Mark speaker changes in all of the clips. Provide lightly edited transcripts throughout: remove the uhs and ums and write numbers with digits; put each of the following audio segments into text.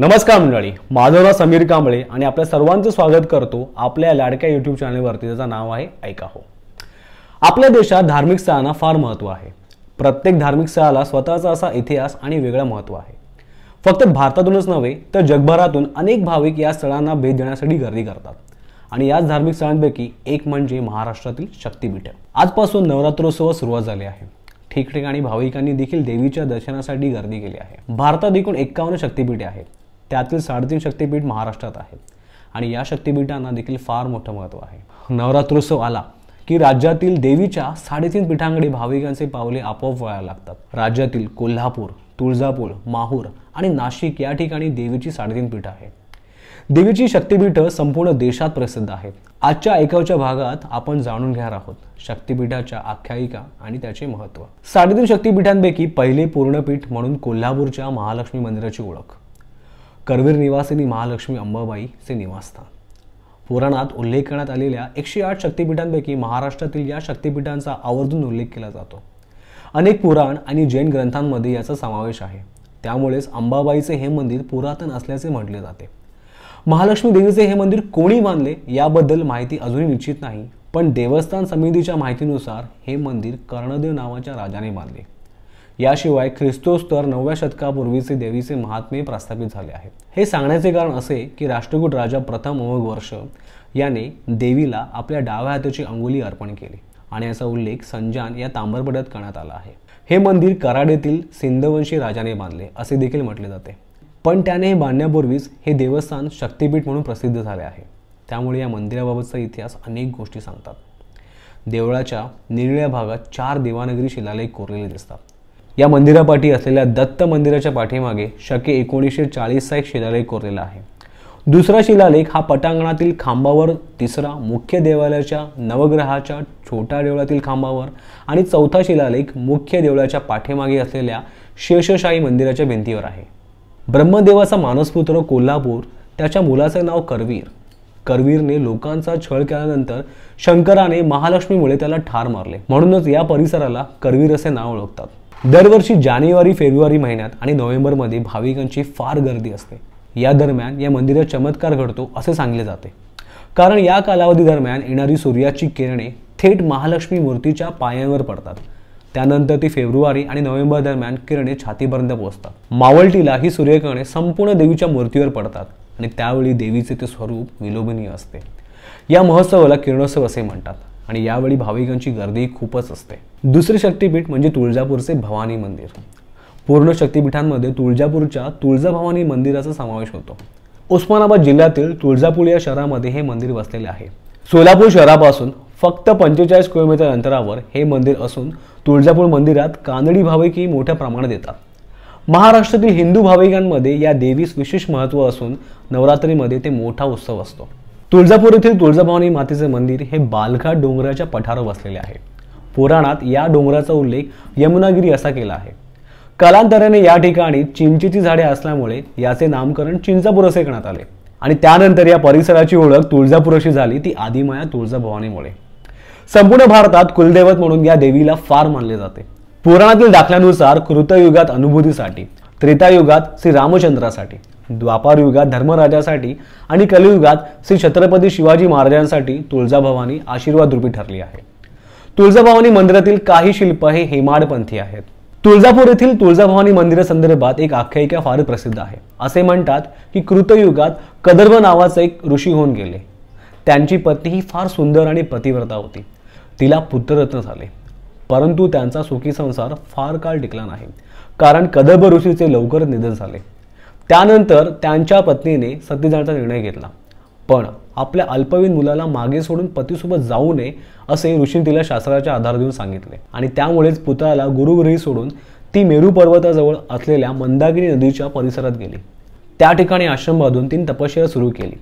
Speaker 1: नमस्कार मंडळी, माझं नाव समीर कांबळे आणि आपल्या सर्वांचं स्वागत करतो आपल्या लाडक्या YouTube चॅनलवरती, ज्याचं नाव आहे ऐका हो. आपल्या देशात धार्मिक स्थळांना फार महत्त्व आहे. प्रत्येक धार्मिक स्थळाला स्वतःचा असा इतिहास आणि वेगळं महत्त्व आहे. फक्त भारतातूनच नव्हे तर जगभरातून अनेक भाविक या स्थळांना भेट देण्यासाठी गर्दी करतात. आणि याच धार्मिक स्थळांपैकी एक म्हणजे महाराष्ट्रातील शक्तिपीठ. आजपासून नवरात्रोत्सव सुरुवात झाले आहे. ठिकठिकाणी भाविकांनी देखील देवीच्या दर्शनासाठी गर्दी केली आहे. भारतात एकूण 51 शक्तिपीठे आहेत. त्यातील 3.5 शक्तिपीठ महाराष्ट्रात आहेत आणि या शक्तिपीठांना देखील फार मोठं महत्त्व आहे. नवरात्रोत्सव आला की राज्यातील देवीच्या 3.5 पीठांकडे भाविकांचे पावले आपोआप वळायला लागतात. राज्यातील कोल्हापूर, तुळजापूर, माहूर आणि नाशिक या ठिकाणी देवीची 3.5 पीठं आहेत. देवीची शक्तिपीठं संपूर्ण देशात प्रसिद्ध आहेत. आजच्या ऐकावच्या भागात आपण जाणून घेणार आहोत शक्तिपीठाच्या आख्यायिका आणि त्याचे महत्त्व. 3.5 शक्तिपीठांपैकी पहिले पूर्णपीठ म्हणून कोल्हापूरच्या महालक्ष्मी मंदिराची ओळख. करवीर निवासिनी महालक्ष्मी अंबाबाईचे निवासस्थान. पुराणात उल्लेख करण्यात आलेल्या 108 शक्तिपीठांपैकी महाराष्ट्रातील या शक्तिपीठांचा आवर्जून उल्लेख केला जातो. अनेक पुराण आणि जैन ग्रंथांमध्ये याचा समावेश आहे. त्यामुळेच अंबाबाईचे हे मंदिर पुरातन असल्याचे म्हटले जाते. महालक्ष्मी देवीचे हे मंदिर कोणी बांधले याबद्दल माहिती अजूनही निश्चित नाही, पण देवस्थान समितीच्या माहितीनुसार हे मंदिर कर्णदेव नावाच्या राजाने बांधले. याशिवाय ख्रिस्तोत्तर 9व्या शतकापूर्वीचे देवीचे महात्म्य प्रस्थापित झाले आहे. हे सांगण्याचे कारण असे की राष्ट्रकूट राजा प्रथम अमोघ वर्ष याने देवीला आपल्या डाव्या हाताची अंगुली अर्पण केली आणि याचा उल्लेख संजान या ताम्रपटात करण्यात आला आहे. हे मंदिर कराडेतील सिंधवंशी राजाने बांधले असे देखील म्हटले जाते, पण त्याने हे बांधण्यापूर्वीच हे देवस्थान शक्तिपीठ म्हणून प्रसिद्ध झाले आहे. त्यामुळे या मंदिराबाबतचा इतिहास अनेक गोष्टी सांगतात. देवळाच्या निरनिळ्या भागात 4 देवानगरी शिलालेख कोरलेले दिसतात. या मंदिरापाठी असलेल्या दत्त मंदिराच्या पाठीमागे शके 1940चा एक शिलालेख कोरलेला आहे. दुसरा शिलालेख हा पटांगणातील खांबावर, तिसरा मुख्य देवालयाच्या नवग्रहाच्या छोट्या देवळातील खांबावर आणि चौथा शिलालेख मुख्य देवळाच्या पाठीमागे असलेल्या शेषशाही मंदिराच्या भिंतीवर आहे. ब्रह्मदेवाचा मानसपुत्र कोल्हापूर, त्याच्या मुलाचे नाव करवीर. करवीरने लोकांचा छळ केल्यानंतर शंकराने महालक्ष्मीमुळे त्याला ठार मारले, म्हणूनच या परिसराला करवीर असे नाव ओळखतात. दरवर्षी जानेवारी, फेब्रुवारी महिन्यात आणि नोव्हेंबरमध्ये भाविकांची फार गर्दी असते. या दरम्यान या मंदिरात चमत्कार घडतो असे सांगले जाते, कारण या कालावधी दरम्यान येणारी सूर्याची किरणे थेट महालक्ष्मी मूर्तीच्या पायांवर पडतात. त्यानंतर ती फेब्रुवारी आणि नोव्हेंबर दरम्यान किरणे छातीपर्यंत पोहोचतात. मावळतीला ही सूर्यकिरणे संपूर्ण देवीच्या मूर्तीवर पडतात आणि त्यावेळी देवीचे ते स्वरूप विलोभनीय असते. या महोत्सवाला किरणोत्सव असे म्हणतात आणि यावेळी भाविकांची गर्दी खूपच असते. दुसरे शक्तिपीठ म्हणजे तुळजापूरचे भवानी मंदिर. पूर्ण शक्तिपीठांमध्ये तुळजापूरच्या तुळजाभवानी मंदिराचा समावेश होतो. उस्मानाबाद जिल्ह्यातील तुळजापूर या शहरामध्ये हे मंदिर वसलेले आहे. सोलापूर शहरापासून फक्त 45 किलोमीटर अंतरावर हे मंदिर असून तुळजापूर मंदिरात कानडी भाविकही मोठ्या प्रमाणात येतात. महाराष्ट्रातील हिंदू भाविकांमध्ये या देवीस विशेष महत्त्व असून नवरात्रीमध्ये ते मोठा उत्सव असतो. तुळजापूर येथील तुळजाभवानी मातेचे मंदिर हे बालघाट डोंगराच्या पठारावर वसलेले आहे. पुराणात या डोंगराचा उल्लेख यमुनागिरी असा केला आहे. कालांतराने या ठिकाणी चिंचेची झाडे असल्यामुळे याचे नामकरण चिंचापूर असे करण्यात आले आणि त्यानंतर या परिसराची ओळख तुळजापूर अशी झाली, ती आदिमाया तुळजाभवानीमुळे. संपूर्ण भारतात कुलदैवत म्हणून या देवीला फार मानले जाते. पुराणातील दाखल्यानुसार कृतयुगात अनुभूतीसाठी, त्रेतायुगात श्री रामचंद्रासाठी, द्वापार युगात धर्मराजासाठी आणि कलियुगात श्री छत्रपती शिवाजी महाराजांसाठी तुळजाभवानी आशीर्वाद रूपी ठरली आहे. तुळजाभवानी मंदिरातील काही शिल्प हे हेमाडपंथी आहेत. तुळजापूर येथील तुळजाभवानी मंदिरासंदर्भात एक आख्यायिका फार प्रसिद्ध आहे. असे म्हणतात की कृतयुगात कदर्भ नावाचे एक ऋषी होऊन गेले. त्यांची पत्नी ही फार सुंदर आणि पतिव्रता होती. तिला पुत्ररत्न झाले, परंतु त्यांचा सुखी संसार फार काळ टिकला नाही, कारण कदर्भ ऋषीचे लवकर निधन झाले. त्यानंतर त्यांच्या पत्नीने सती जाण्याचा निर्णय घेतला, पण आपल्या अल्पवयीन मुलाला मागे सोडून पतीसोबत जाऊ नये असे ऋषीने तिला शास्त्राचा आधार देऊन सांगितले आणि त्यामुळेच पुत्राला गुरुगृही सोडून ती मेरू पर्वताजवळ असलेल्या मंदाकिनी नदीच्या परिसरात गेली. त्या ठिकाणी आश्रम बांधून तिने तपश्चर्या सुरू केली.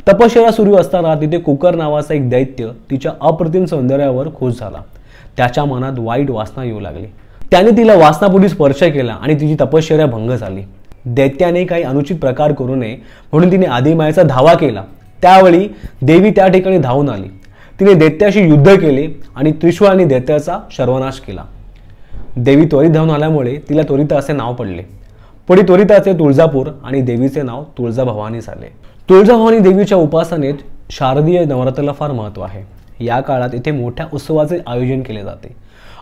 Speaker 1: तपश्चर्या सुरू असताना तिथे कुकर नावाचा एक दैत्य तिच्या अप्रतिम सौंदर्यावर खुश झाला. त्याच्या मनात वाईट वासना येऊ लागली. त्याने तिला वासनापोटी स्पर्श केला आणि तिची तपश्चर्या भंग झाली. दैत्याने काही अनुचित प्रकार करू नये म्हणून तिने आदिमायेचा धावा केला. त्यावेळी देवी त्या ठिकाणी धावून आली. तिने दैत्याशी युद्ध केले आणि त्रिशूळाने दैत्याचा सर्वनाश केला. देवी त्वरित धावून आल्यामुळे तिला त्वरित असे नाव पडले. पुढे त्वरिताचे तुळजापूर आणि देवीचे नाव तुळजाभवानी झाले। तुळजाभवानी देवीच्या उपासनेत शारदीय नवरात्राला फार महत्त्व आहे। या काळात येथे मोठ्या उत्सवाचे आयोजन केले जाते।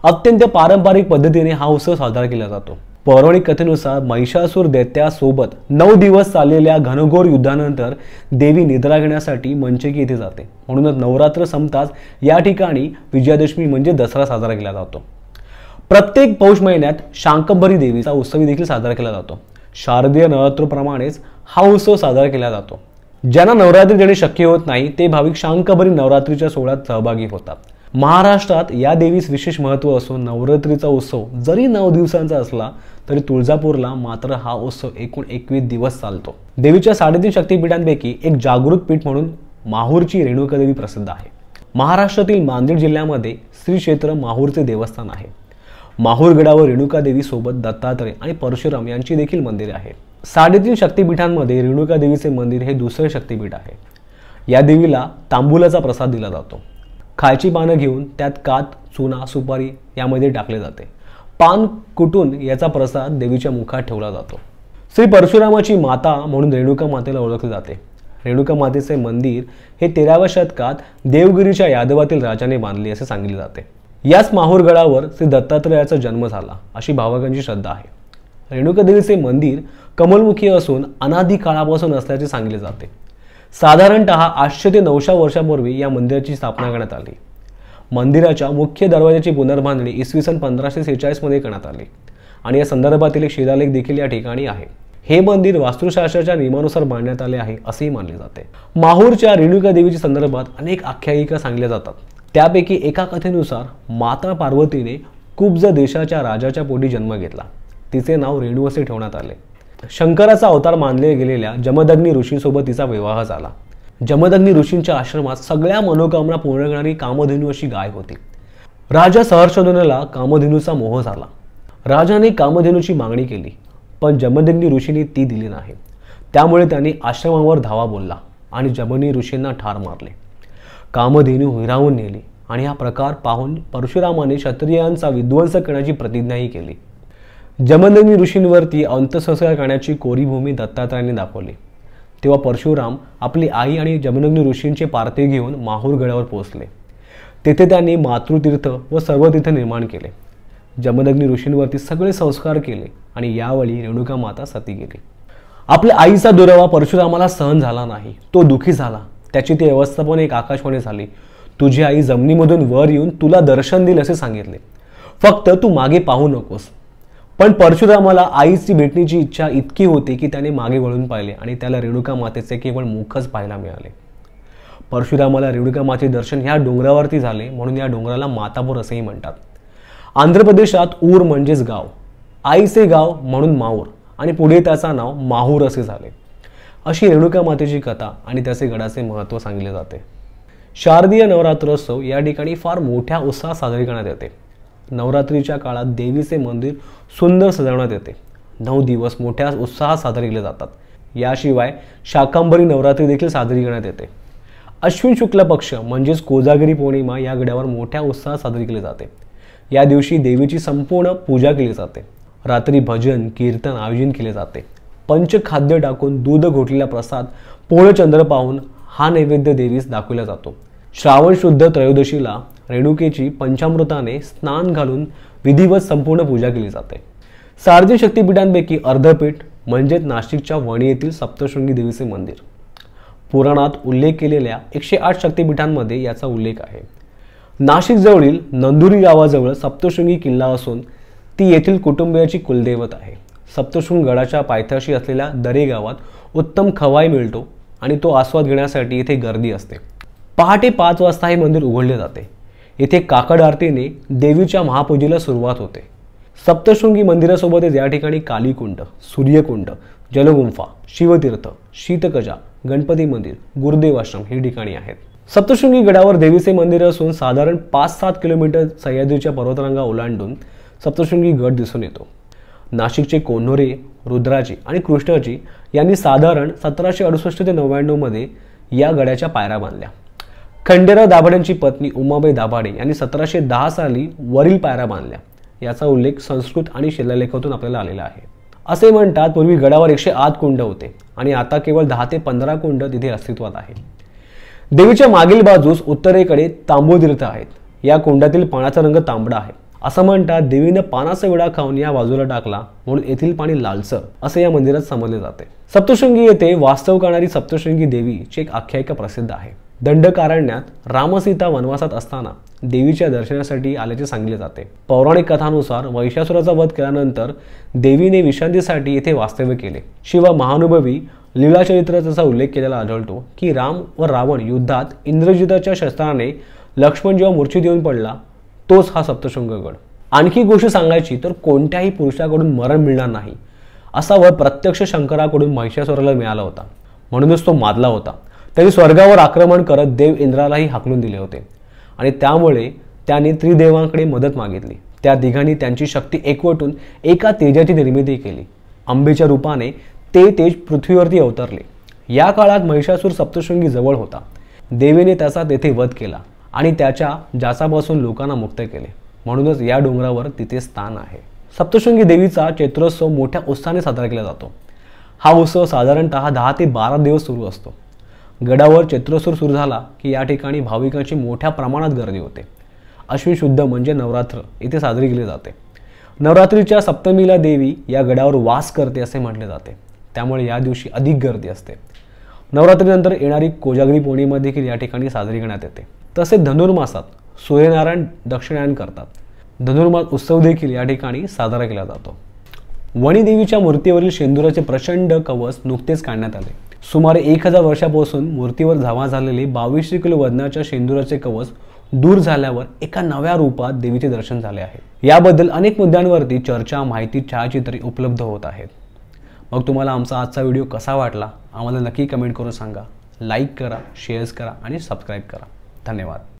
Speaker 1: अत्यंत पारंपरिक पद्धतीने हा उत्सव साजरा केला जातो। पौराणिक कथेनुसार महिषासूर दैत्यासोबत 9 दिवस चाललेल्या घनघोर युद्धानंतर देवी निद्रा घेण्यासाठी मंचकी येथे जाते। म्हणूनच नवरात्र संपताच या ठिकाणी विजयादशमी म्हणजे दसरा साजरा केला जातो। प्रत्येक पौष महिन्यात शाकंभरी देवीचा उत्सव देखील साजरा केला जातो। शारदीय नवरात्रोप्रमाणेच हा उत्सव साजरा केला जातो। ज्यांना नवरात्री देणे शक्य होत नाही ते भाविक शाकंभरी नवरात्रीच्या सोहळ्यात सहभागी होतात। महाराष्ट्रात या देवीस विशेष महत्त्व असून नवरात्रीचा उत्सव जरी 9 दिवसांचा असला तरी तुळजापूरला मात्र हा उत्सव एकूण 21 दिवस चालतो। देवीच्या 3.5 शक्तिपीठांपैकी एक जागृत पीठ म्हणून माहूरची रेणुका देवी प्रसिद्ध आहे। महाराष्ट्रातील नांदेड जिल्ह्यामध्ये श्री क्षेत्र माहूरचे देवस्थान आहे। माहूर गडावर रेणुका देवी सोबत दत्तात्रय आणि परशुराम यांची देखील मंदिरे आहेत। 3.5 शक्तिपीठांमध्ये रेणुका देवीचे मंदिर हे दुसरे शक्तिपीठ आहे। या देवीला तांबूलाचा प्रसाद दिला जातो। खायची पानं घेऊन त्यात कात, चुना, सुपारी यामध्ये टाकले जाते। पान कुटून याचा प्रसाद देवीच्या मुखात ठेवला जातो। श्री परशुरामाची माता म्हणून रेणुका मातेला ओळखले जाते। रेणुका मातेचे मंदिर हे 13व्या शतकात देवगिरीच्या यादवातील राजाने बांधले असे सांगितले जाते। याच माहूर गडावर श्री दत्तात्रयाचा जन्म झाला अशी भाविकांची श्रद्धा आहे। रेणुका देवीचे मंदिर कमलमुखी असून अनादी काळापासून असल्याचे सांगितले जाते। साधारणतः 800 ते 900 वर्षांपूर्वी या मंदिराची स्थापना करण्यात आली। मंदिराच्या मुख्य दरवाजाची पुनर्बांधणी इसवी सन 1546 मध्ये करण्यात आली आणि या संदर्भातील एक शिलालेख देखील या ठिकाणी आहे। हे मंदिर वास्तुशास्त्राच्या नियमानुसार बांधण्यात आले आहे असेही मानले जाते। माहूरच्या रेणुका देवीच्या संदर्भात अनेक आख्यायिका सांगल्या जातात। त्यापैकी एका कथेनुसार माता पार्वतीने कुब्ज देशाच्या राजाच्या पोटी जन्म घेतला। तिचे नाव रेणू असे ठेवण्यात आले। शंकराचा अवतार मानले गेलेल्या जमदग्नी ऋषींसोबत तिचा विवाह झाला। जमदग्नी ऋषींच्या आश्रमात सगळ्या मनोकामना पूर्ण करणारी कामधेनू अशी गाय होती। राजा सहर्षवर्धनाला कामधेनूचा मोह झाला। राजाने कामधेनूची मागणी केली पण जमदग्नी ऋषींनी ती दिली नाही। त्यामुळे त्यांनी आश्रमावर धावा बोलला आणि जमदग्नी ऋषींना ठार मारले। कामधेनू हिरावून नेली आणि हा प्रकार पाहून परशुरामाने क्षत्रियांचा विध्वंस करण्याची प्रतिज्ञाही केली। जमदग्नी ऋषींवरती अंत्यसंस्कार करण्याची कोरी भूमी दत्तात्रयाने दाखवली। तेव्हा परशुराम आपली आई आणि जमदग्नी ऋषींचे पार्थिव घेऊन माहूर गडावर पोहोचले। तेथे त्यांनी मातृतीर्थ व सर्वतीर्थ निर्माण केले। जमदग्नी ऋषींवरती सगळे संस्कार केले आणि यावेळी रेणुका माता सती गेली। आपल्या आईचा दुरावा परशुरामाला सहन झाला नाही। तो दुखी झाला। त्याची ती अवस्था पण एक आकाशवाणी झाली। तुझी आई जमिनीमधून वर येऊन तुला दर्शन देईल असे सांगितले। फक्त तू मागे पाहू नकोस। पण परशुरामाला आईची भेटण्याची इच्छा इतकी होती की त्याने मागे वळून पाहिले आणि त्याला रेणुका मातेचे केवळ मुखच पाहायला मिळाले। परशुरामाला रेणुका मातेचे दर्शन ह्या डोंगरावरती झाले म्हणून या डोंगराला मातापूर असेही म्हणतात। आंध्र प्रदेशात ऊर म्हणजेच गाव, आईचे गाव म्हणून माहूर आणि पुढे त्याचा नाव माहूर असे झाले। अशी रेणुका मातेची कथा आणि त्याचे गडाचे महत्त्व सांगितले जाते। शारदीय नवरात्रोत्सव या ठिकाणी फार मोठ्या उत्साहात साजरी करण्यात येते। नवरात्रीच्या काळात देवीचे मंदिर सुंदर सजवण्यात येते। 9 दिवस मोठ्या उत्साहात साजरे केले जातात। याशिवाय शाकंभरी नवरात्री देखील साजरी करण्यात येते। अश्विन शुक्ल पक्ष म्हणजेच कोजागिरी पौर्णिमा या गडावर मोठ्या उत्साहात साजरी केली जाते। या दिवशी देवीची संपूर्ण पूजा केली जाते। रात्री भजन कीर्तन आयोजन केले जाते। पंचखाद्य टाकून दूध घोटलेला प्रसाद पूर्णचंद्र पाहून हा नैवेद्य देवीस दाखवला जातो। श्रावण शुद्ध त्रयोदशीला रेणुकेची पंचामृताने स्नान घालून विधिवत संपूर्ण पूजा केली जाते। 3.5 शक्तिपीठांपैकी अर्धपीठ म्हणजेच नाशिकच्या वणी येथील सप्तशृंगी देवीचे मंदिर। पुराणात उल्लेख केलेल्या 108 शक्तिपीठांमध्ये याचा उल्लेख आहे। नाशिक जवळील नंदुरी गावाजवळ सप्तशृंगी किल्ला असून ती येथील कुटुंबियाची कुलदैवत आहे। सप्तशृंग गडाच्या पायथ्याशी असलेल्या दरे गावात उत्तम खवाई मिळतो आणि तो आस्वाद घेण्यासाठी येथे गर्दी असते। पहाटे 5 वाजता हे मंदिर उघडले जाते। येथे काकड आरतीने देवीच्या महापूजेला सुरुवात होते। सप्तशृंगी मंदिरासोबतच या ठिकाणी कालीकुंड, सूर्यकुंड, जलगुंफा, शिवतीर्थ, शीतकजा, गणपती मंदिर, गुरुदेव आश्रम ही ठिकाणी आहेत। सप्तशृंगी गडावर देवीचे मंदिर असून साधारण 5-7 किलोमीटर सह्याद्रीच्या पर्वतरांगा ओलांडून सप्तशृंगी गड दिसून येतो। नाशिकचे कोन्होरे, रुद्राजी आणि कृष्णाजी यांनी साधारण 1768 ते 99 मध्ये या गडाच्या पायऱ्या बांधल्या। खंडेराव दाभाडेंची पत्नी उमाबाई दाभाडे यांनी 1710 साली वरील पायऱ्या बांधल्या। याचा उल्लेख संस्कृत आणि शिलालेखातून आपल्याला आलेला आहे। असे म्हणतात पूर्वी गडावर 108 कुंड होते आणि आता केवळ 10 ते 15 कुंड तिथे अस्तित्वात आहे। देवीच्या मागील बाजूस उत्तरेकडे तांबूतीर्थ आहेत। या कुंडातील पाण्याचा रंग तांबडा आहे। असं म्हणतात देवीने पानाचा विडा खाऊन या बाजूला टाकला म्हणून येथील पाणी लालसर असे या मंदिरात समजले जाते। सप्तशृंगी येथे वास्तव करणारी सप्तशृंगी देवीची एक आख्यायिका प्रसिद्ध आहे। दंडकारण्यात रामसीता वनवासात असताना देवीच्या दर्शनासाठी आल्याचे सांगितले जाते। पौराणिक कथानुसार महिषासुराचा वध केल्यानंतर देवीने विश्रांतीसाठी येथे वास्तव्य केले। शिवाय महानुभवी लीला चरित्राचा उल्लेख केलेला आढळतो की राम व रावण युद्धात इंद्रजिताच्या शस्त्राने लक्ष्मण जेव्हा मूर्छित येऊन पडला तोच हा सप्तशृंगगड। आणखी गोष्ट सांगायची तर कोणत्याही पुरुषाकडून मरण मिळणार नाही असा वर प्रत्यक्ष शंकराकडून महिषासुराला मिळाला होता, म्हणूनच तो मादला होता। त्यांनी स्वर्गावर आक्रमण करत देव इंद्रालाही हाकलून दिले होते आणि त्यामुळे त्याने त्रिदेवांकडे मदत मागितली। त्या तिघांनी त्यांची शक्ती एकवटून एका तेजाची निर्मिती केली। अंबेच्या रूपाने ते तेज पृथ्वीवरती अवतरले। या काळात महिषासूर सप्तशृंगी जवळ होता। देवीने त्याचा तेथे वध केला आणि त्याच्या जाचापासून लोकांना मुक्त केले, म्हणूनच या डोंगरावर तिथे स्थान आहे। सप्तशृंगी देवीचा चैत्रोत्सव मोठ्या उत्साहाने साजरा केला जातो। हा उत्सव साधारणतः 10 ते 12 दिवस सुरू असतो। गडावर चैत्रोत्सव सुरू झाला की या ठिकाणी भाविकांची मोठ्या प्रमाणात गर्दी होते। अश्विन शुद्ध म्हणजे नवरात्र येथे साजरी केली जाते। नवरात्रीच्या सप्तमीला देवी या गडावर वास करते असे म्हटले जाते, त्यामुळे या दिवशी अधिक गर्दी असते। नवरात्रीनंतर येणारी कोजागरी पौर्णिमा देखील या ठिकाणी साजरी करण्यात येते। तसेच धनुर्मासात सूर्यनारायण दक्षिणायन करतात। धनुर्मास उत्सव देखील या ठिकाणी साजरा केला जातो। वणी देवीच्या मूर्तीवरील शेंदुराचे प्रचंड कवच नुकतेच काढण्यात आले। सुमारे 1000 वर्षापासून मूर्तीवर जमा झालेले 2200 किलो वजनाच्या शेंदुराचे कवच दूर झाल्यावर एका नव्या रूपात देवीचे दर्शन झाले आहे। याबद्दल अनेक मुद्द्यांवरती चर्चा, माहिती, छायाचित्रे उपलब्ध होत आहेत। मग तुम्हाला आमचा आजचा व्हिडिओ कसा वाटला आम्हाला नक्की कमेंट करून सांगा। लाईक करा, शेअर्स करा आणि सबस्क्राईब करा। धन्यवाद।